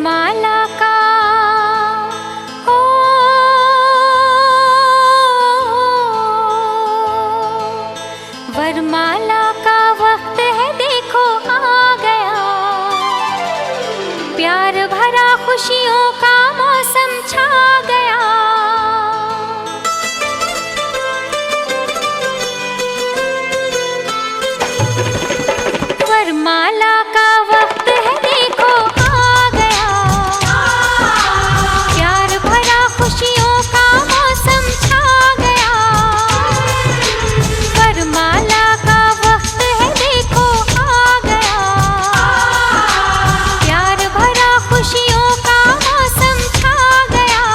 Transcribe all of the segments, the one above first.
वरमाला का हो वरमाला का वक्त है, देखो आ गया। प्यार भरा खुशियों का मौसम छा गया। वरमाला का वक्त है, देखो आ गया। प्यार भरा खुशियों का मौसम छा गया। वरमाला का वक्त है, देखो आ गया। प्यार भरा खुशियों का मौसम छा गया।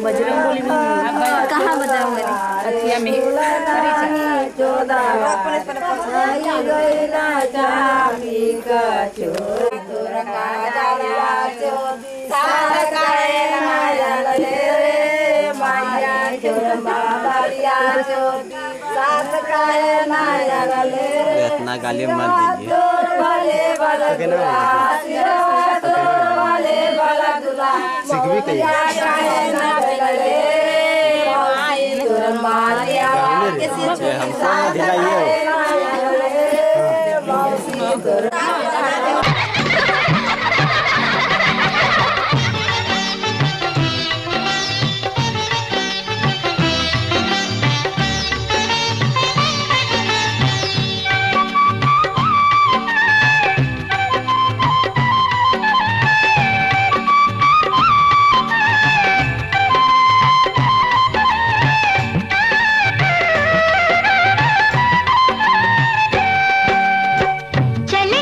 बजरंगबली में कहाँ बजाऊंगा अथिया में इतना गाली मत दीजिए। सीख भी कहीं हमको दिलाइए। चलने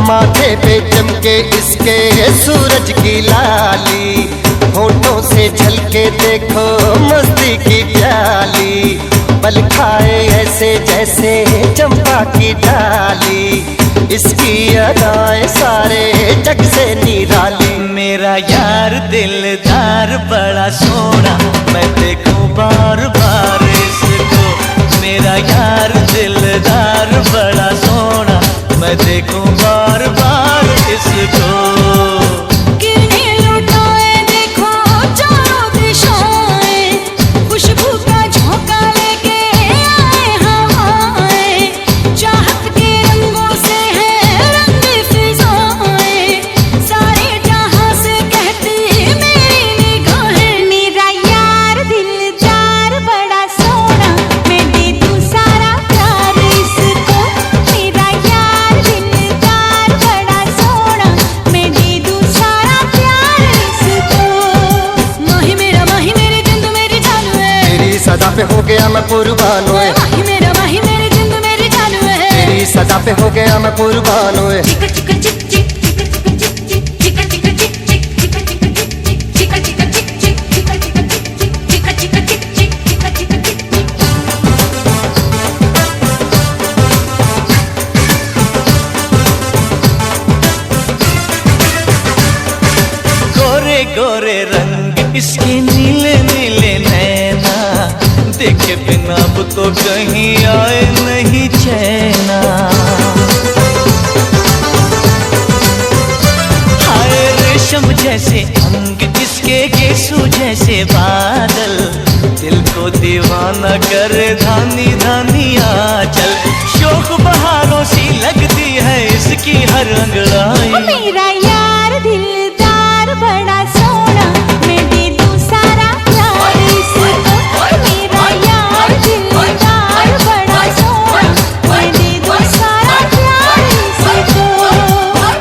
माथे पे चमके इसके सूरज की लाली, होठों से झलके देखो मस्ती की प्याली, पल खाए ऐसे जैसे चंपा की डाली, इसकी अदाएं सारे जग से निराली। मेरा यार दिलदार बड़ा सोना, मैं देखूं बार बार इसको। मेरा यार दिलदार बड़ा सोना, मैं देखूं बार बार इसको। किरणें लुटाए देखो चारों दिशाएं, खुशबू का झोंका लेके आए हवाएं, चाहत के रंगों से है रंग फिजाएं, सारे जहां से कहती मेरी निगाहें। मेरा यार दिलदार बड़ा सोना, मैं दे दूं सारा प्यार इसको। मेरा यार दिलदार बड़ा सोना, मैं दे दूं सारा प्यार इसको। माही मेरे जिंद मेरी जान है, तेरी सदा पे हो गया मैं कुर्बान हुए। माही मेरे जिंद मेरी जान है, तेरी सदा पे हो गया मैं कुर्बान हुए। चिका चिका चिक चिक चिका चिका चिक चिक चिका चिका चिक चिक चिका चिका चिक चिक चिका चिका चिक चिक चिका चिका चिक चिक चिका चिका चिक चिक चिका चिका चिक चिक। गोरे गोरे रंग इसके नीले नीले नैना, देखे बिना अब तो कहीं आए नहीं चैना। हाय रेशम जैसे अंग इसके, गेसू जैसे बादल, दिल को दीवाना करे धानी धानी आंचल। शोक बहारों सी लगती है इसकी हर अंगड़ाई। मेरा यार दिलदार बड़ा सोना, मैं दे दूं सारा प्यार इसको। मेरा यार दिलदार बड़ा सोना, मैं दे दूं सारा प्यार इसको।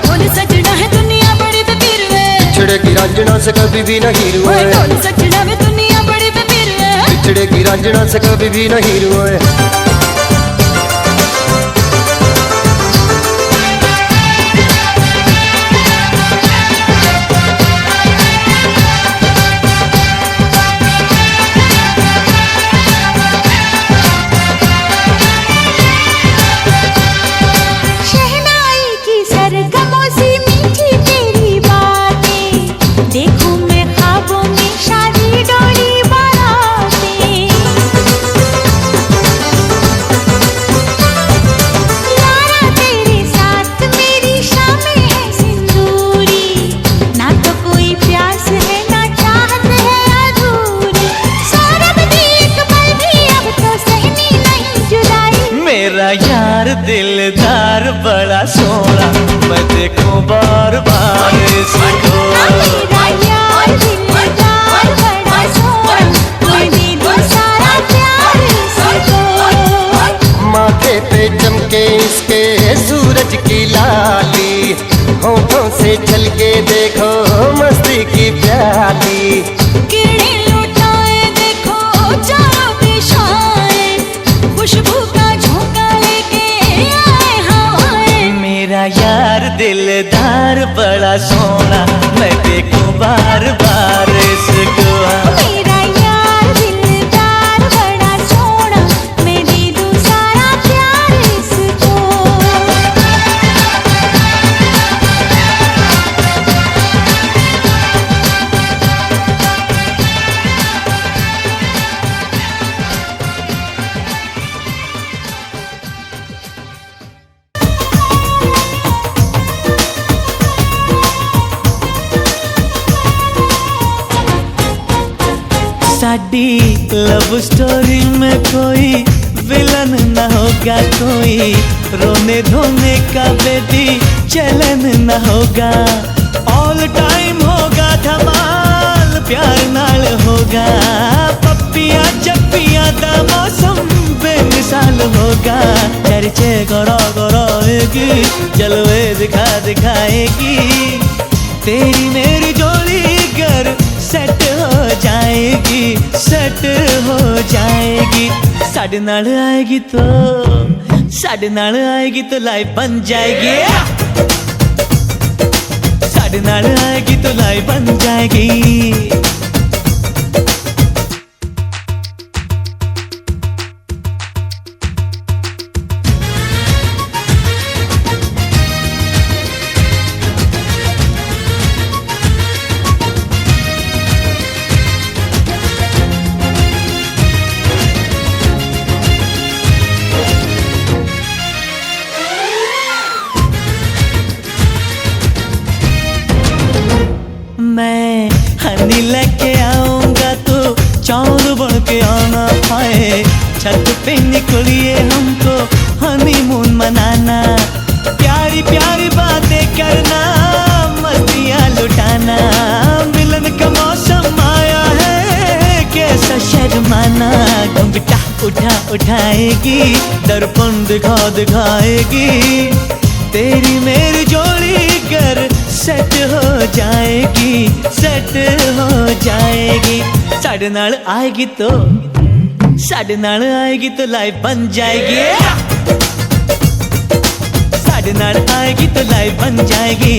ढोल सजना है दुनिया बड़ी बेपीर है, बिछड़ेगी रांझना से कभी भी नहीं रुए। ढोल सजना है दुनिया बड़ी बेपीर है, बिछड़ेगी रांझना से कभी भी नहीं रुए। शहनाई की सरगमों से मीठी तेरी बातें, देखूं मैं ख्वाबों में शादी डोली बारातें। यारा तेरे साथ मेरी शामें है सिंदूरी, ना तो कोई प्यास है ना चाहत है अधूरी। सौरभ दी एक पल भी अब तो सहनी नहीं जुदाई। मेरा यार दिलदार बड़ा सोना, मैं देखूं बार बार इसको। मेरा यार दिलदार बड़ा सोना, मैं दे दूं सारा प्यार इसको। माथे पे चमके इसके सूरज की लाली, होठों से झलके देखो मस्ती की प्याली। किरणें लुटाए देखो चारों दिशाएं, खुशबू का झोंका लेके आए हवाएं। मेरा यार दिलदार बड़ा सोना, मैं देखूं बार बार इसको। मेरा यार दिलदार बड़ा सोना, मैं दे दूं सारा प्यार इसको। साडी लव स्टोरी में कोई विलन न होगा, कोई रोने धोने का बेबी चलन न होगा। ऑल टाइम होगा धमाल, प्यार नाल होगा पप्पिया चप्पिया दा मौसम बेमिसाल होगा चर्चे करो करोएगी जलवे दिखा दिखाएगी तेरी मेरी जोड़ी कर सेट हो जाएगी सेट हो जाएगी साढ़े नाल आएगी तो लाइफ बन जाएगी साढ़े नाल आएगी तो लाइफ बन जाएगी मैं हनी लेके आऊंगा तो चांद बन के आना पाए छत पे निकलिए हमको हनीमून मनाना प्यारी प्यारी बातें करना मस्तियाँ लुटाना मिलन का मौसम आया है कैसा शर्माना घुंघटा उठा उठाएगी दर्पण दिखा दिखाएगी तेरी मेरी जोड़ी कर सेट हो जाएगी साढ़े नाल आएगी तो लाइफ बन जाएगी साढ़े नाल आएगी तो लाइफ बन जाएगी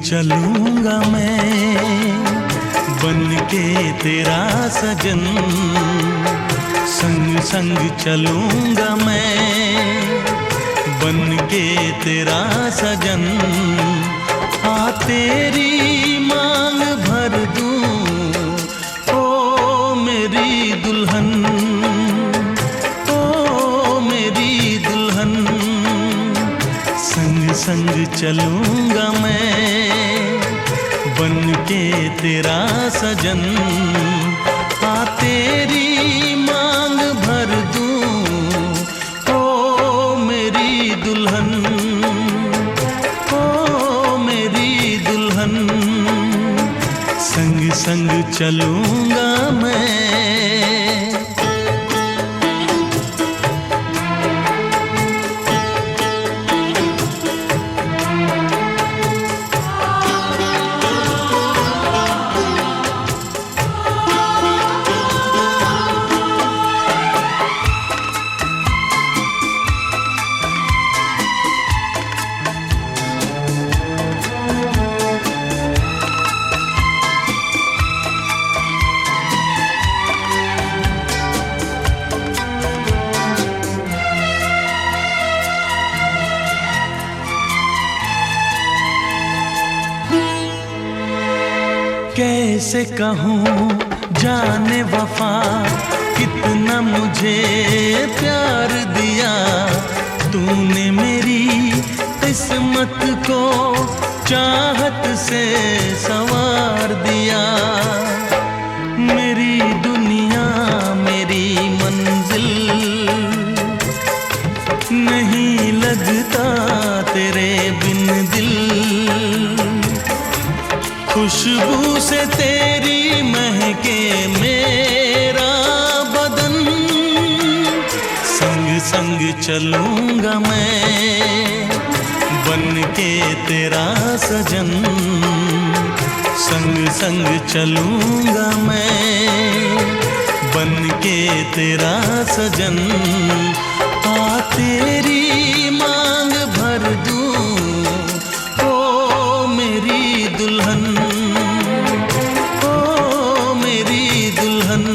चलूंगा मैं बन के तेरा सजन, संग संग चलूंगा मैं बन के तेरा सजन। आ तेरी मांग भर दूं ओ मेरी दुल्हन, ओ मेरी दुल्हन। संग संग चलूंगा मैं बन के तेरा सजन। आ तेरी मांग भर दूं ओ मेरी दुल्हन, ओ मेरी दुल्हन। संग संग चलूंगा मैं। कैसे कहूँ जाने वफा कितना मुझे प्यार दिया तूने मेरी किस्मत को चाहत से संवार दिया। मेरी दुनिया मेरी मंजिल नहीं लगता तेरे बिन दिल। खुशबू से तेरी महके मेरा बदन। संग संग चलूंगा मैं बन के तेरा सजन। संग संग चलूंगा मैं बन के तेरा सजन। आ तेरी मांग भर दूं ओ मेरी दुल्हन, ओ मेरी दुल्हन।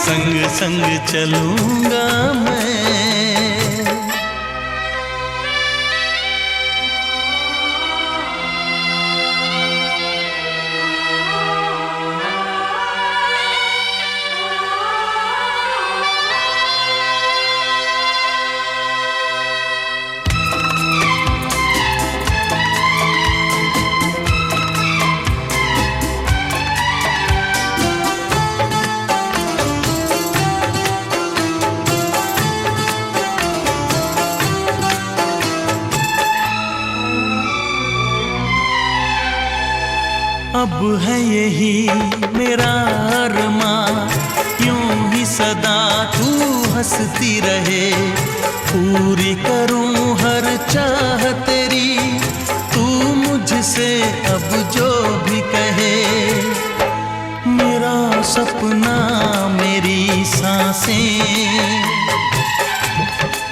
संग संग चलूंगा मैं। अब है यही मेरा अरमां, यूं ही सदा तू हंसती रहे। पूरी करूं हर चाह तेरी, तू मुझसे अब जो भी कहे। मेरा सपना मेरी सांसें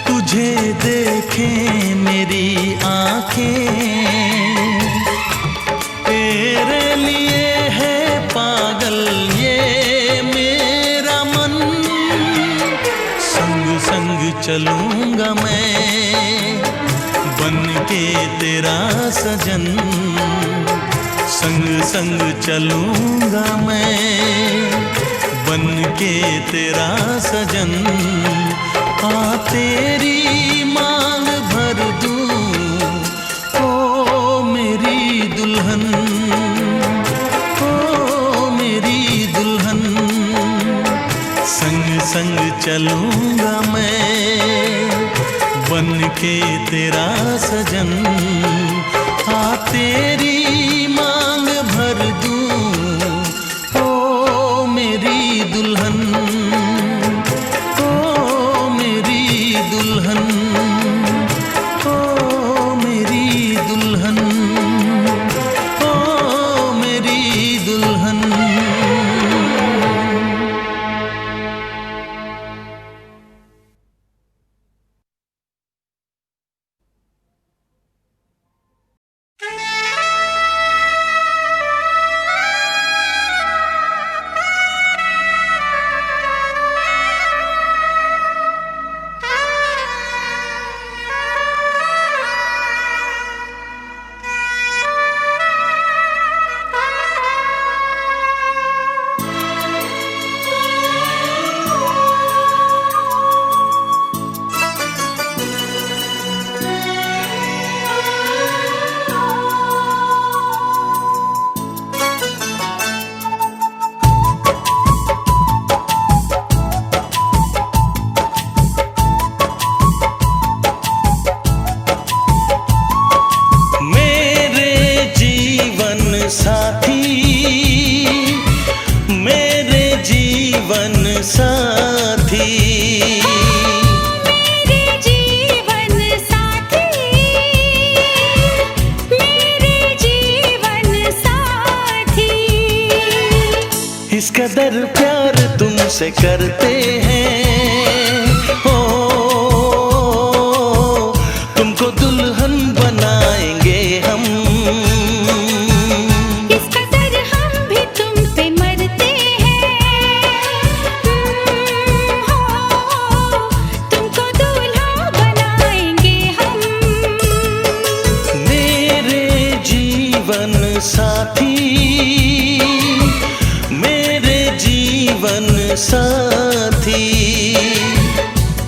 तुझे देखें मेरी आंखें। तेरे लिए है पागल ये मेरा मन। संग संग चलूंगा मैं बन के तेरा सजन। संग संग चलूंगा मैं बन के तेरा सजन। आ तेरी मांग भर दूं ओ मेरी दुल्हन, ओ मेरी दुल्हन। संग संग चलूंगा मैं बन के तेरा सजन। आ तेरी मांग भर दूं ओ मेरी दुल्हन, ओ मेरी दुल्हन, ओ मेरी दुल्हन, ओ मेरी दुल्हन। साथी। मेरे जीवन साथी, मेरे जीवन साथी। इस कदर प्यार तुमसे करते हैं, ओ तुमको दुल्हन बनाएंगे हम। इस कदर हम भी तुम पे मरते हैं, हो तुमको दूल्हा बनाएंगे हम। मेरे जीवन साथी, मेरे जीवन साथी।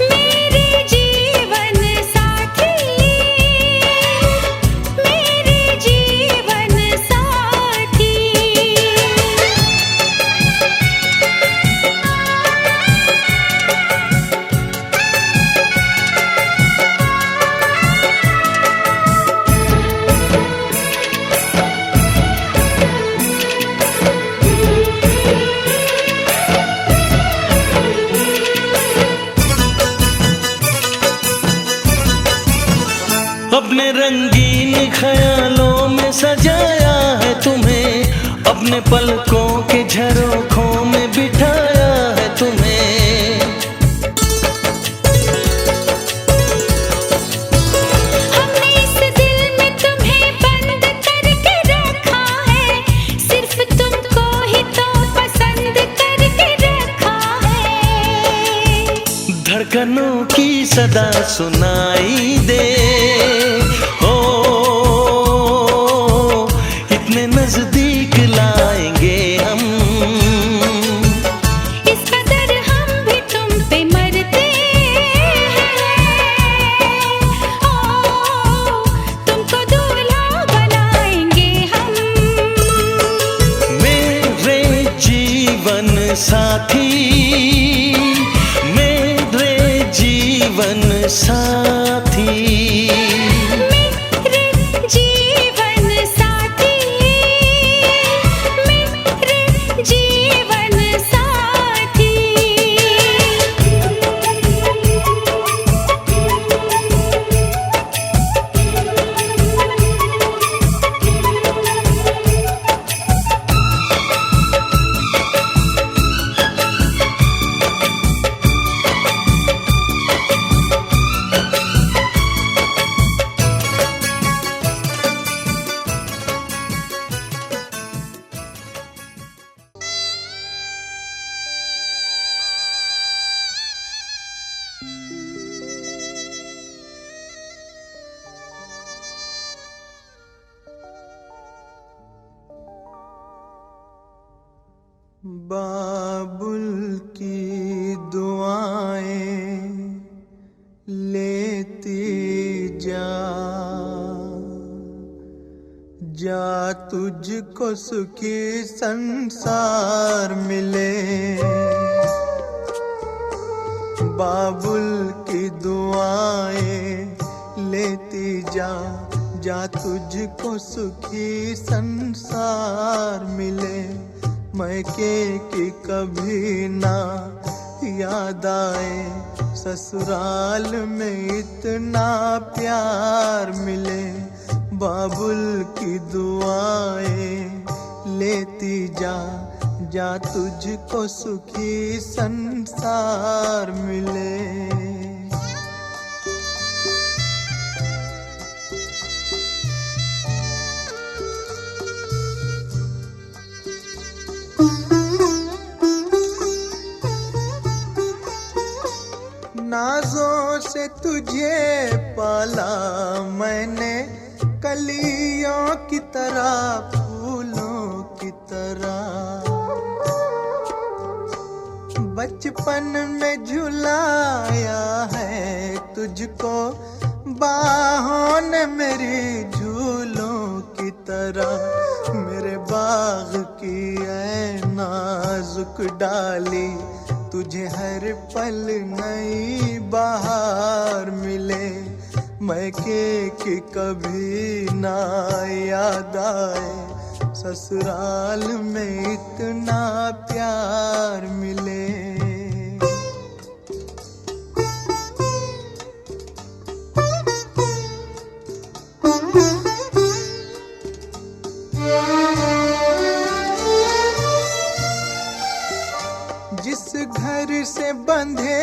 मेरे जीवन साथी, मेरे जीवन साथी। अपने रंगीन ख्यालों में सजाया है तुम्हें, अपने पलकों के झरोखों में बिठाया है तुम्हें। हमने इस दिल में तुम्हें बंद करके रखा है, सिर्फ तुमको ही तो पसंद करके रखा है। धड़कनों की सदा सुनाई दे, ओ इतने नजदीक लाएंगे हम। इस कदर हम भी तुम पे मरते हैं, ओ तुमको दूल्हा बनाएंगे हम। मेरे जीवन साथी, मेरे जीवन साथी। मेरे जीवन साथी, मेरे जीवन साथी। बाबुल की दुआएं लेती जा, जा तुझको सुखी संसार मिले। बाबुल की दुआएं लेती जा, जा तुझको सुखी संसार मिले। मैके की कभी ना याद आए, ससुराल में इतना प्यार मिले। बाबुल की दुआएं लेती जा, जा तुझको सुखी संसार मिले। नाजों से तुझे पाला मैंने, कलियों की तरह फूलों की तरह। बचपन में झुलाया है तुझको बाहों ने मेरी झूलों की तरह। मेरे बाग की ऐ नाजुक डाली, तुझे हर पल नई बहार मिले। मैके की कभी ना याद आए, ससुराल में इतना प्यार मिले। जिस घर से बंधे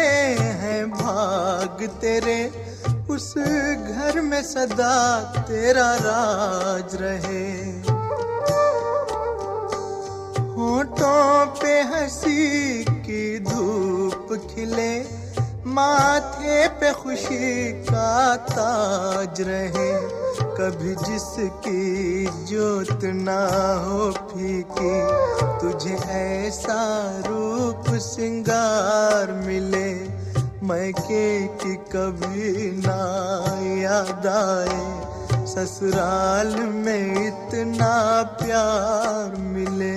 हैं भाग तेरे, उस घर में सदा तेरा राज रहे। होठों पे हंसी की धूप खिले, माथे पे खुशी का ताज रहे। कभी जिसकी जोत ना हो फीकी, तुझे ऐसा रूप सिंगार मिले। मैके की कभी ना याद आए, ससुराल में इतना प्यार मिले।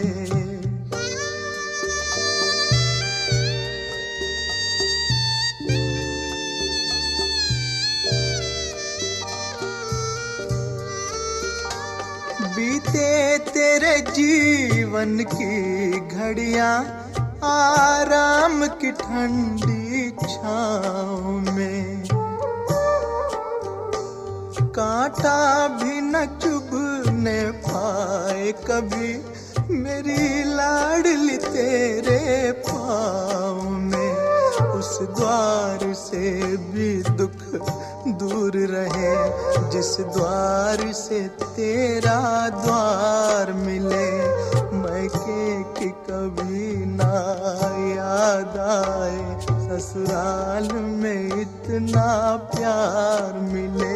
बीते तेरे जीवन की घड़ियां आराम की ठंडी छाँव में, कांटा भी न चुभने पाए कभी मेरी लाडली तेरे पाँव में। उस द्वार से भी दुख दूर रहे, जिस द्वार से तेरा द्वार मिले। मैके की कभी ना याद आए, ससुराल में इतना प्यार मिले।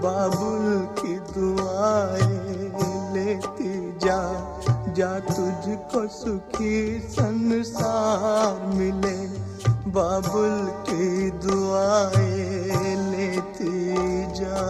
बाबुल की दुआएं लेती जा, जा तुझको सुखी संसार मिले। बाबुल की दुआएं लेती जा।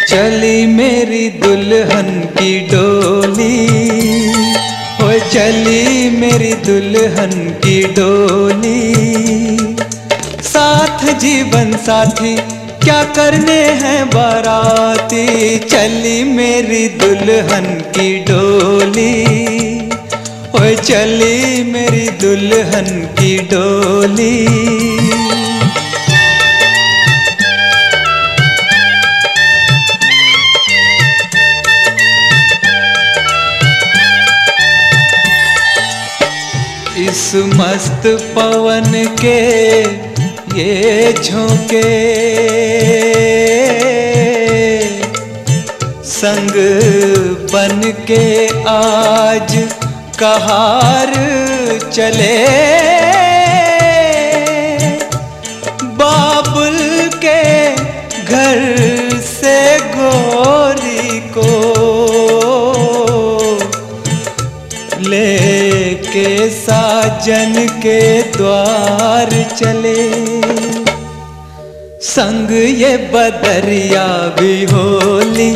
चली मेरी दुल्हन की डोली, ओ चली मेरी दुल्हन की डोली। साथ जीवन साथी क्या करने हैं बाराती, चली मेरी दुल्हन की डोली, ओ चली मेरी दुल्हन की डोली। इस मस्त पवन के ये झोंके संग बन के आज कहार चले। बाबुल के घर से गोरी को लेके साजन के द्वार चले। संग ये बदरिया भी होली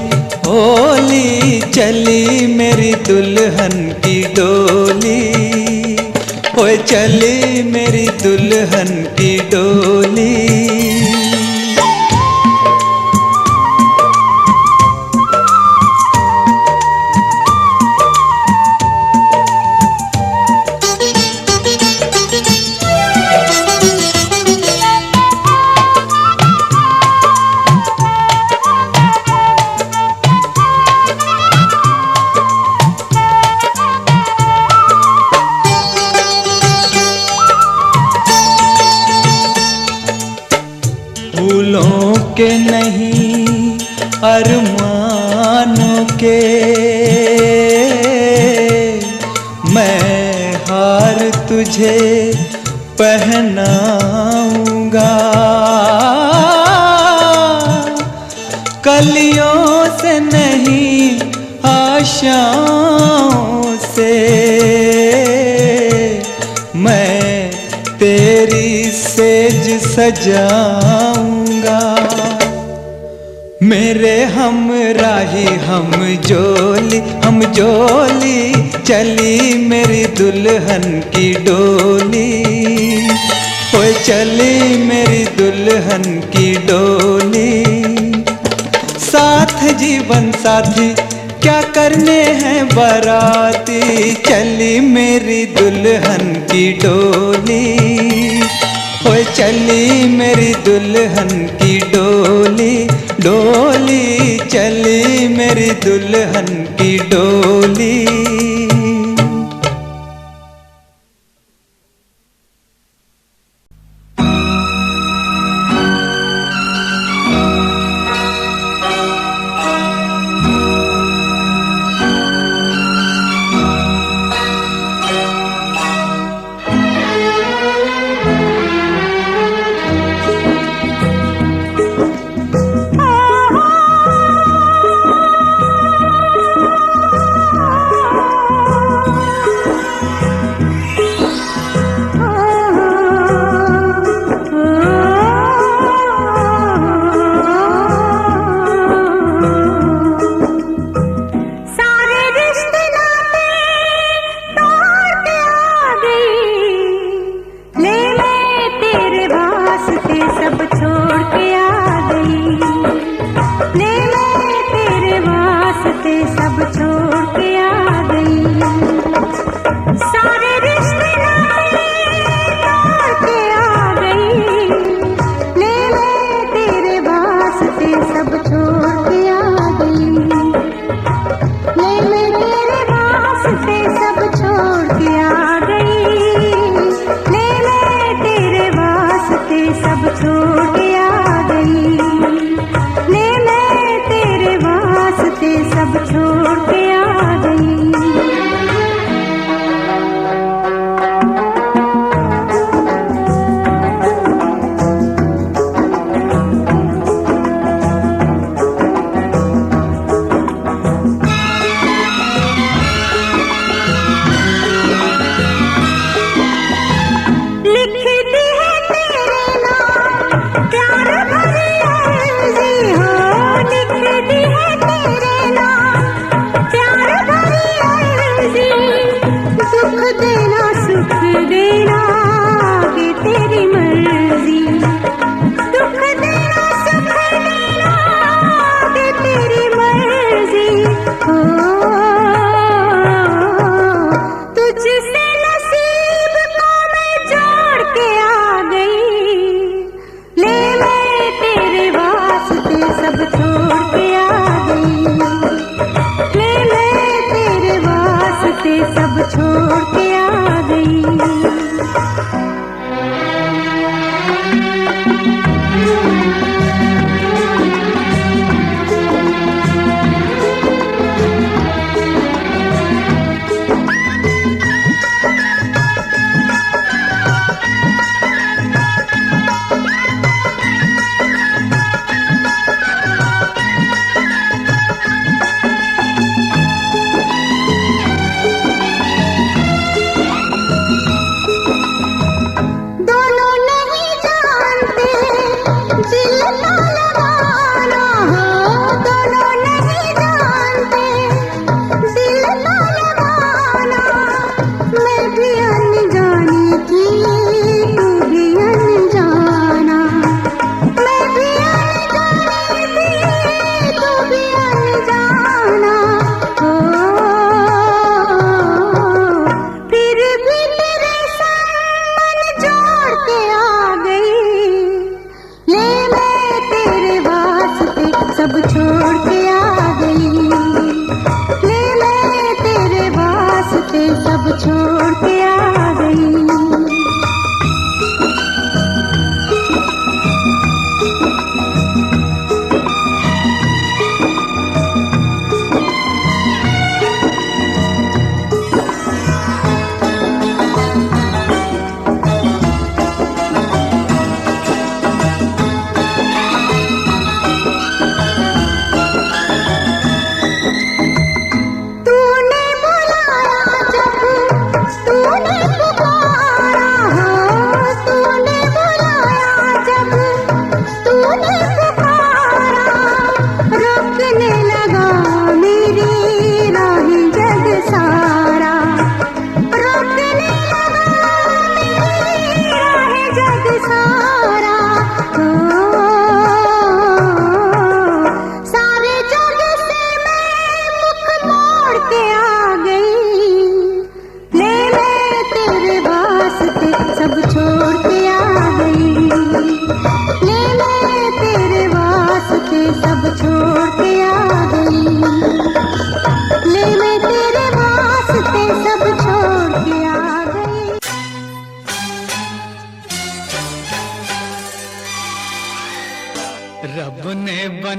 होली, चली मेरी दुल्हन की डोली, ओ चली मेरी दुल्हन की डोली। फूलों के नहीं अरमानों के मैं हार तुझे पहनाऊंगा। कलियों से नहीं आशाओं से मैं तेरी सेज सजाऊंगा। मेरे हम राही हम जोली चली मेरी दुल्हन की डोली। ओए चली मेरी दुल्हन की डोली। साथ जीवन साथी क्या करने हैं बाराती, चली मेरी दुल्हन की डोली। ओए चली मेरी दुल्हन की डोली, डोली चली मेरी दुल्हन की डोली।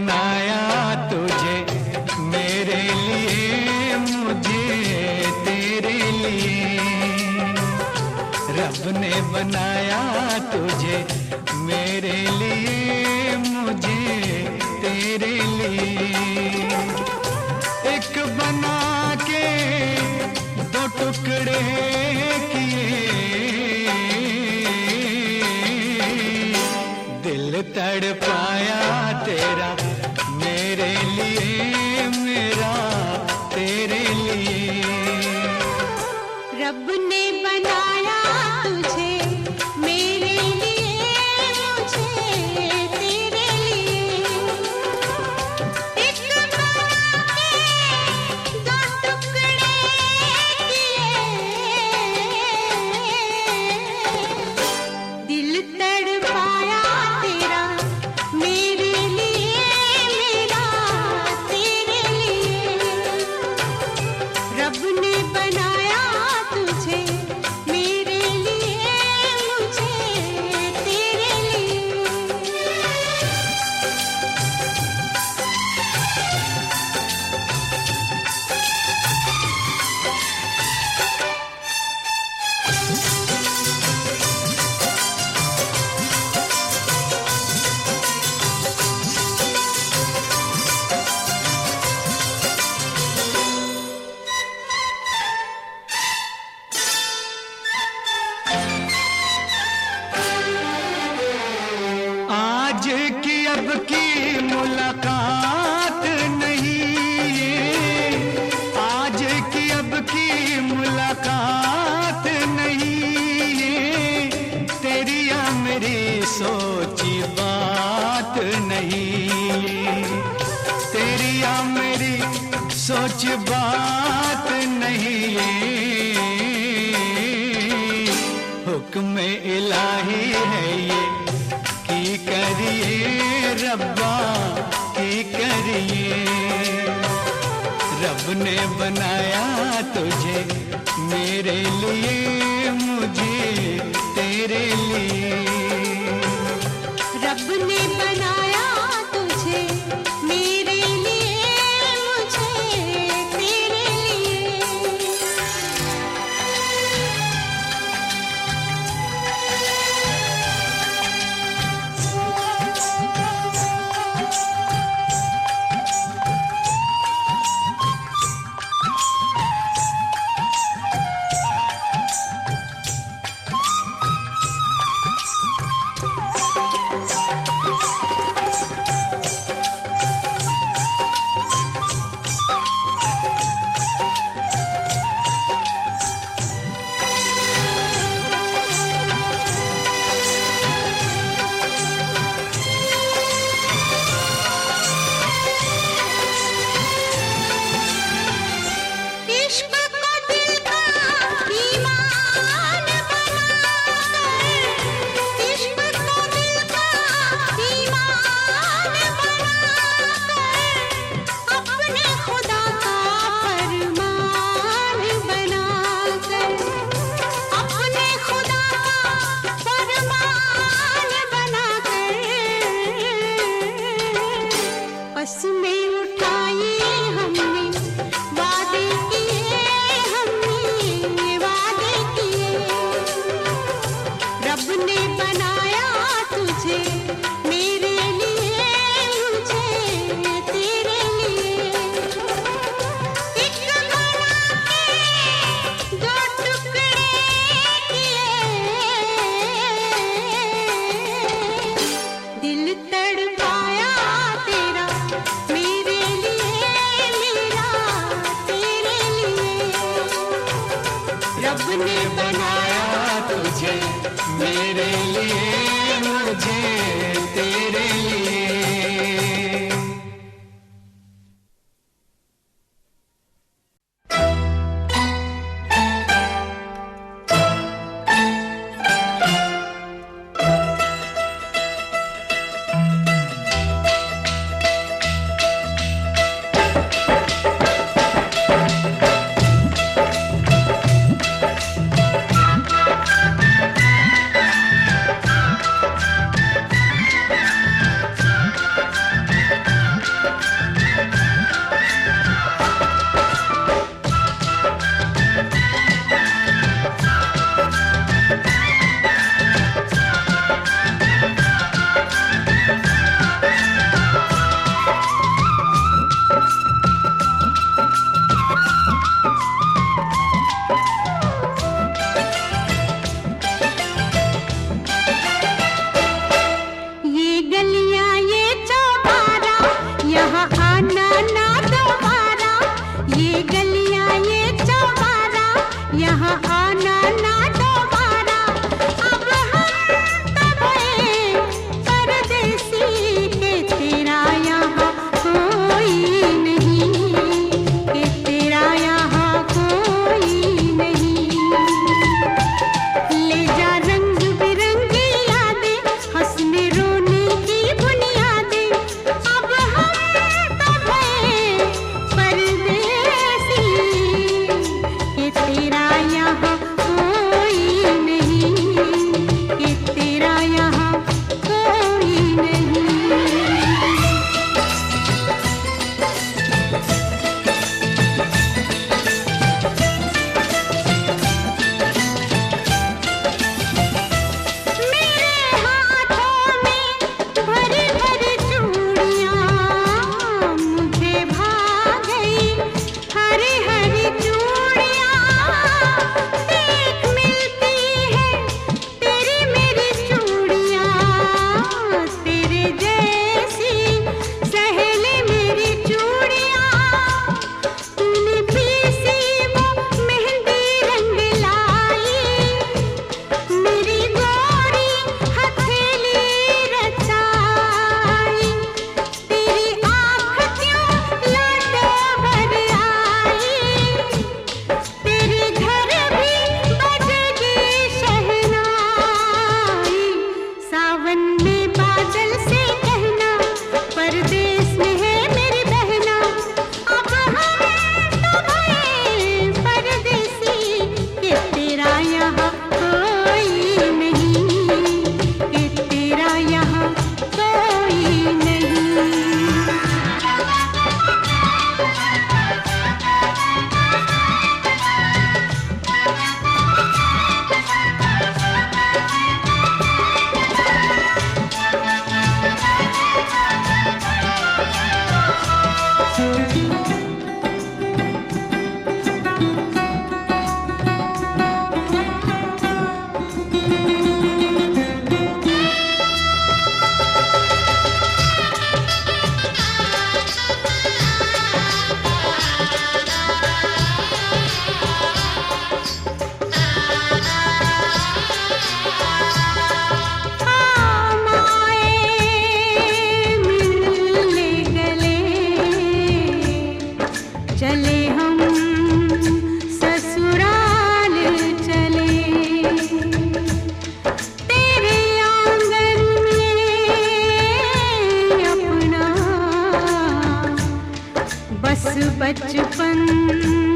बनाया तुझे मेरे लिए, मुझे तेरे लिए। रब ने बनाया तुझे मेरे लिए, मुझे तेरे लिए। एक बना के दो टुकड़े किए, दिल तड़पाया तेरा मेरे लिए, मेरा तेरे लिए। रब ने बनाया तुझे मेरे लिए, मुझे तेरे लिए। एक बना के दो टुकड़े किए, दिल तड़पाया तेरा मेरे लिए, मेरा तेरे लिए। रब ने बनाया तुझे मेरे लिए, मुझे तेरे लिए। आज की अब की मुलाकात नहीं ये, आज की अब की मुलाकात नहीं ये, तेरी या मेरी सोची बात नहीं ये, तेरी या मेरी सोच बात नहीं ये। हुक्म इलाही है ये की करिए रब्बा की करिए। रब ने बनाया तुझे मेरे लिए, मुझे तेरे लिए। रब ने बनाया तुझे मेरे लिए, मुझे तेरे लिए। इश्क को दिल का ईमान बनाकर, इश्क को दिल का ईमान बनाकर, अपने खुदा का फरमान बनाकर, अपने खुदा का फरमान बनाकर, बस में उठाई हमने वादे किए, हमने वादे किए। रब ने बनाया तुझे मेरे लिए, मुझे तेरे लिए। एक बना के दो टुकड़े किए, दिल तड़पाया तेरा मेरे लिए, मेरा तेरे लिए। रब ने बनाया तुझे मेरे लिए, मुझे तेरे लिए। बचपन